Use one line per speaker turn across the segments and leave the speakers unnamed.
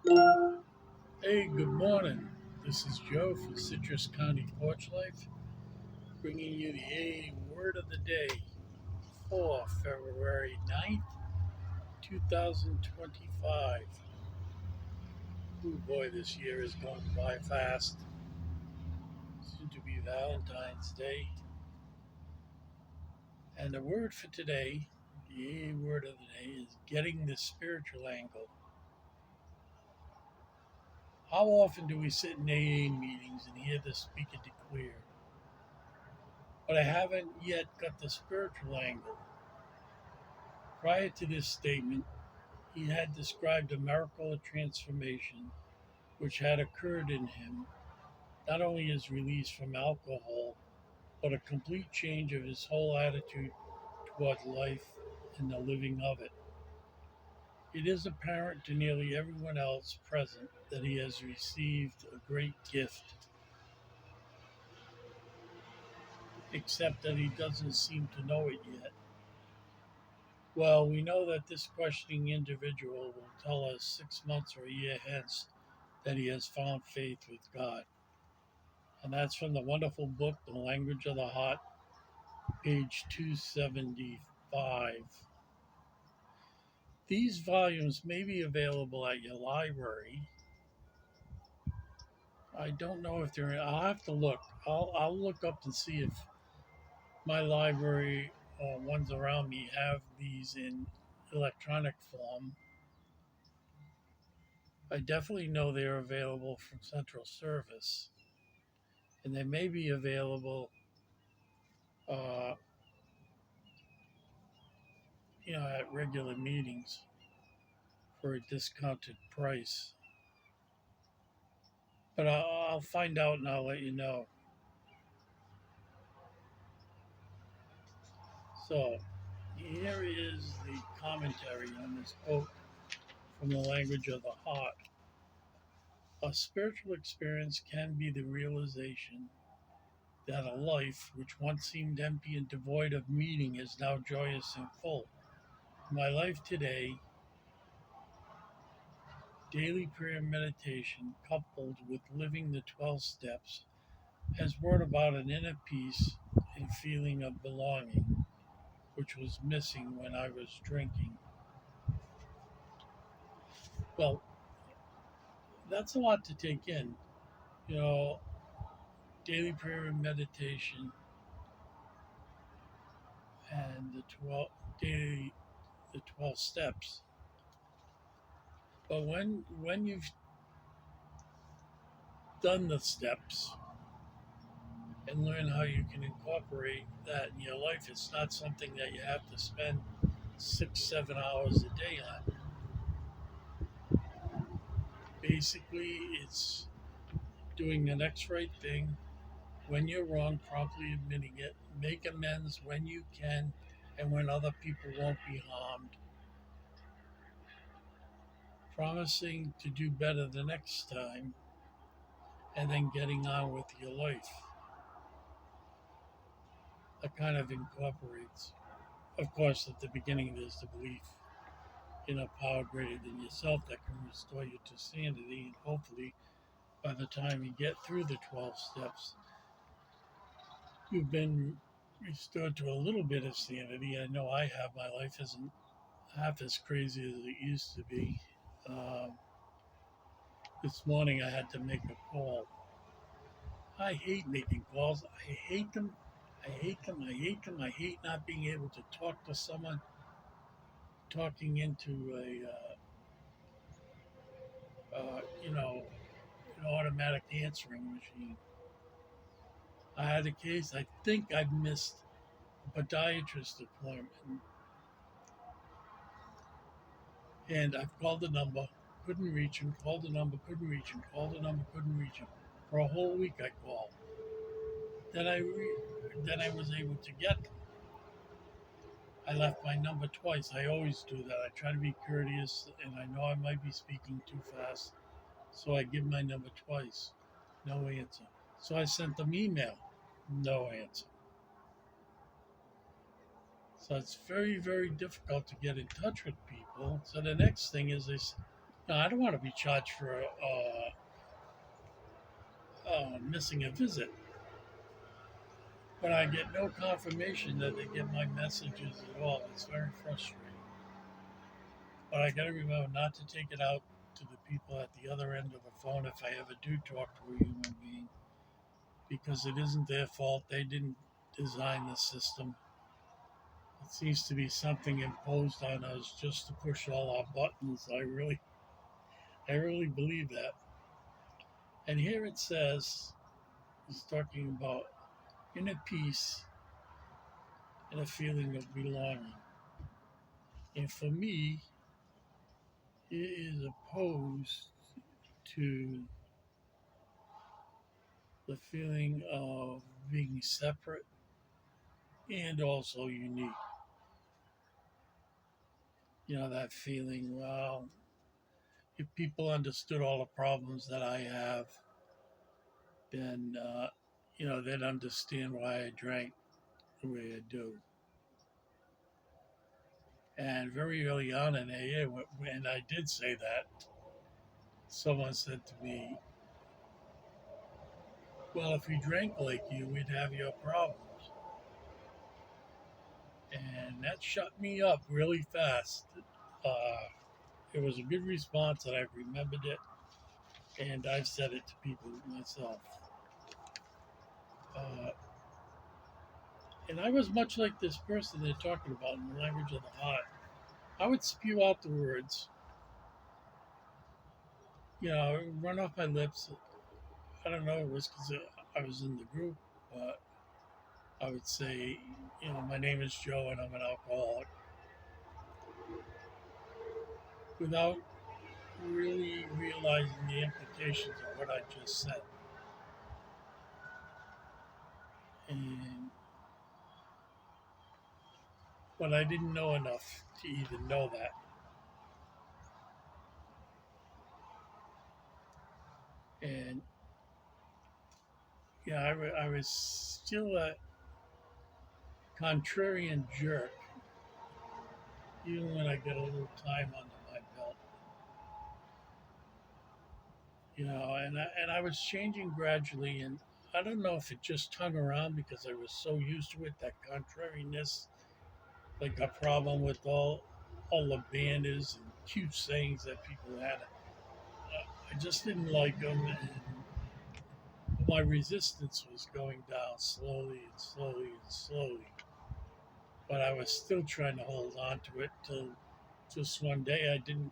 Hey, good morning. This is Joe from Citrus County Porch Life, bringing you the A Word of the Day for February 9th, 2025. Oh boy, this year is going by fast. Soon to be Valentine's Day. And the word for today, the A Word of the Day, is getting the spiritual angle. How often do we sit in AA meetings and hear the speaker declare, but I haven't yet got the spiritual angle? Prior to this statement, he had described a miracle of transformation which had occurred in him, not only his release from alcohol, but a complete change of his whole attitude toward life and the living of it. It is apparent to nearly everyone else present that he has received a great gift, except that he doesn't seem to know it yet. Well, we know that this questioning individual will tell us 6 months or a year hence that he has found faith with God. And that's from the wonderful book, The Language of the Heart, page 275. These volumes may be available at your library. I don't know if they're, I'll have to look. I'll look up and see if my library or ones around me have these in electronic form. I definitely know they're available from Central Service, and they may be available, uh, at regular meetings for a discounted price. But I'll find out and I'll let you know. So, here is the commentary on this quote from the language of the heart. A spiritual experience can be the realization that a life which once seemed empty and devoid of meaning is now joyous and full. My life today, daily prayer and meditation, coupled with living the 12 steps, has brought about an inner peace and feeling of belonging, which was missing when I was drinking. Well, that's a lot to take in. You know, daily prayer and meditation and daily the 12 steps. But when you've done the steps and learn how you can incorporate that in your life, it's not something that you have to spend 6, 7 hours a day on. Basically, it's doing the next right thing when you're wrong, promptly admitting it, make amends when you can and when other people won't be harmed, promising to do better the next time, and then getting on with your life. That kind of incorporates. Of course, at the beginning, there's the belief in a power greater than yourself that can restore you to sanity, and hopefully, by the time you get through the 12 steps, you've been restored to a little bit of sanity. I know I have. My life isn't half as crazy as it used to be. Um, this morning I had to make a call. I hate making calls. I hate them. I hate them. I hate them. I hate not being able to talk to someone, talking into an automatic answering machine. I had a case. I think I missed a podiatrist appointment, and I've called the number, couldn't reach him. Called the number, couldn't reach him. Called the number, couldn't reach him. For a whole week, I called. Then then I was able to get them. I left my number twice. I always do that. I try to be courteous, and I know I might be speaking too fast, so I give my number twice. No answer. So I sent them email. No answer. So it's very, very difficult to get in touch with people. So the next thing is this, Now, I don't want to be charged for missing a visit, but I get no confirmation that they get my messages at all. It's very frustrating. But I got to remember not to take it out to the people at the other end of the phone if I ever do talk to a human being, because it isn't their fault. They didn't design the system. It seems to be something imposed on us just to push all our buttons. I really believe that. And here it says, it's talking about inner peace and a feeling of belonging. And for me, it is opposed to the feeling of being separate and also unique. You know, that feeling, well, if people understood all the problems that I have, then, they'd understand why I drank the way I do. And very early on in AA, when I did say that, someone said to me, well, if we drank like you, we'd have your problems. And that shut me up really fast. It was a good response, and I've remembered it, and I've said it to people myself. Uh, and I was much like this person they're talking about in the language of the heart. I would spew out the words, run off my lips. I don't know, it was because I was in the group, but I would say, my name is Joe and I'm an alcoholic, without really realizing the implications of what I just said. And but I didn't know enough to even know that. And I was still a contrarian jerk, even when I got a little time under my belt. And I was changing gradually, and I don't know if it just hung around because I was so used to it, that contrariness, like a problem with all the banners and cute sayings that people had. I just didn't like them, and my resistance was going down slowly and slowly and slowly. But I was still trying to hold on to it till just one day I didn't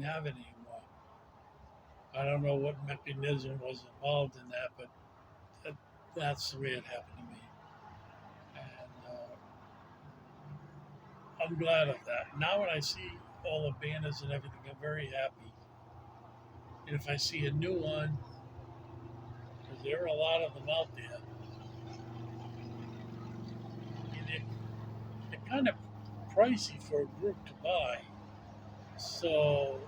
have it anymore. I don't know what mechanism was involved in that, but that's the way it happened to me. And I'm glad of that. Now when I see all the banners and everything, I'm very happy. And if I see a new one, because there are a lot of them out there, and they're kind of pricey for a group to buy. So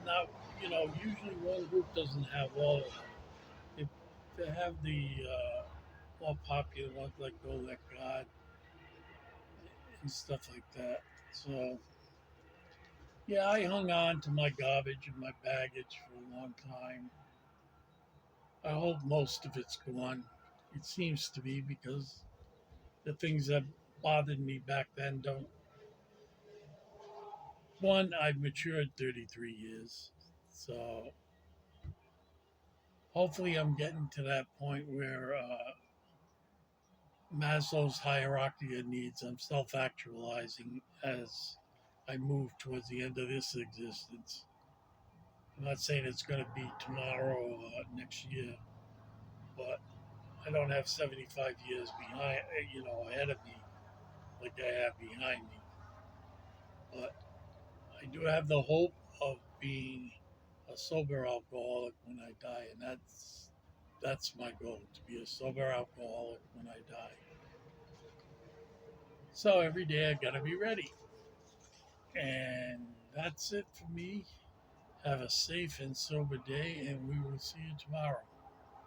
now, usually one group doesn't have all of them. They have the more popular ones like Go Let God and stuff like that. So, yeah, I hung on to my garbage and my baggage for a long time. I hope most of it's gone. It seems to be, because the things that bothered me back then don't. One, I've matured 33 years. So hopefully I'm getting to that point where Maslow's hierarchy of needs, I'm self actualizing as I move towards the end of this existence. I'm not saying it's going to be tomorrow or next year, but I don't have 75 years ahead of me like I have behind me. But I do have the hope of being a sober alcoholic when I die, and that's my goal, to be a sober alcoholic when I die. So every day I gotta be ready. And that's it for me. Have a safe and sober day, and we will see you tomorrow.